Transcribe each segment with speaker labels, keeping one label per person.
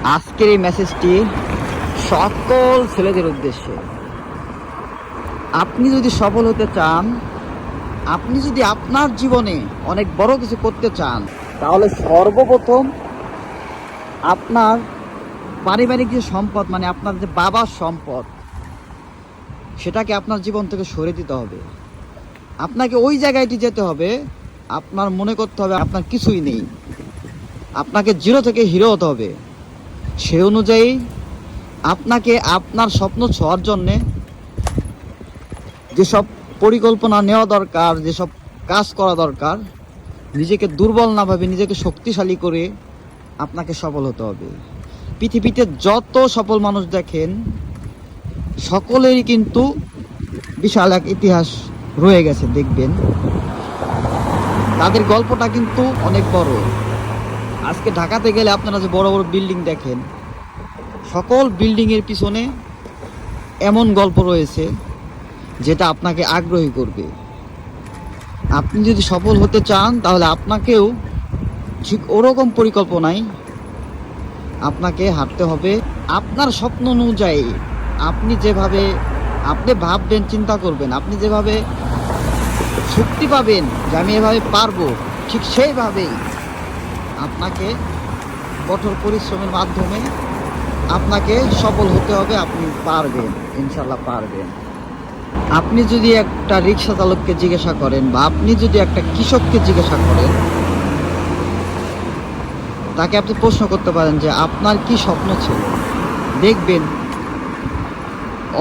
Speaker 1: আজকের এই মেসেজটি সকল ছেলেদের উদ্দেশ্যে। আপনি যদি সফল হতে চান, আপনি যদি আপনার জীবনে অনেক বড় কিছু করতে চান, তাহলে সর্বপ্রথম আপনার পারিবারিক যে সম্পদ, মানে আপনার যে বাবার সম্পদ, সেটাকে আপনার জীবন থেকে সরে দিতে হবে। আপনাকে ওই জায়গায়টি যেতে হবে, আপনার মনে করতে হবে আপনার কিছুই নেই, আপনাকে জিরো থেকে হিরো হতে হবে। সেই অনুযায়ী আপনাকে আপনার স্বপ্ন ছোঁয়ার জন্যে যেসব পরিকল্পনা নেওয়া দরকার, যেসব কাজ করা দরকার, নিজেকে দুর্বল না ভাবে নিজেকে শক্তিশালী করে আপনাকে সফল হতে হবে। পৃথিবীতে যত সফল মানুষ দেখেন, সকলেরই কিন্তু বিশাল এক ইতিহাস রয়ে গেছে। দেখবেন তাদের গল্পটা কিন্তু অনেক বড়। আজকে ঢাকাতে গেলে আপনারা যে বড় বড় বিল্ডিং দেখেন, সকল বিল্ডিংয়ের পিছনে এমন গল্প রয়েছে যেটা আপনাকে আগ্রহী করবে। আপনি যদি সফল হতে চান, তাহলে আপনাকেও ঠিক ওরকম পরিকল্পনায় আপনাকে হাঁটতে হবে। আপনার স্বপ্ন অনুযায়ী আপনি যেভাবে আপনি ভাববেন, চিন্তা করবেন, আপনি যেভাবে শক্তি পাবেন যে আমি এভাবে পারবো, ঠিক সেইভাবেই আপনাকে কঠোর পরিশ্রমের মাধ্যমে আপনাকে সফল হতে হবে। আপনি পারবেন, ইনশাল্লাহ পারবেন। আপনি যদি একটা রিক্সা চালককে জিজ্ঞাসা করেন, বা আপনি যদি একটা কৃষককে জিজ্ঞাসা করেন, তাকে আপনি প্রশ্ন করতে পারেন যে আপনার কি স্বপ্ন ছিল, দেখবেন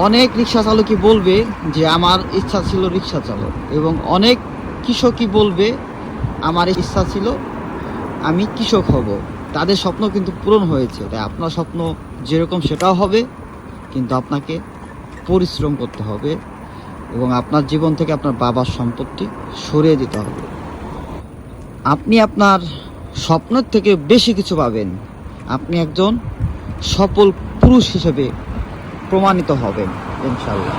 Speaker 1: অনেক রিক্সা চালকই বলবে যে আমার ইচ্ছা ছিল রিক্সা চালক, এবং অনেক কৃষকই বলবে আমার ইচ্ছা ছিল আমি কৃষক হব। তাদের স্বপ্ন কিন্তু পূরণ হয়েছে। তাই আপনার স্বপ্ন যেরকম সেটাও হবে, কিন্তু আপনাকে পরিশ্রম করতে হবে এবং আপনার জীবন থেকে আপনার বাবার সম্পত্তি সরিয়ে দিতে হবে। আপনি আপনার স্বপ্নের থেকে বেশি কিছু পাবেন। আপনি একজন সফল পুরুষ হিসেবে প্রমাণিত হবেন ইনশাআল্লাহ।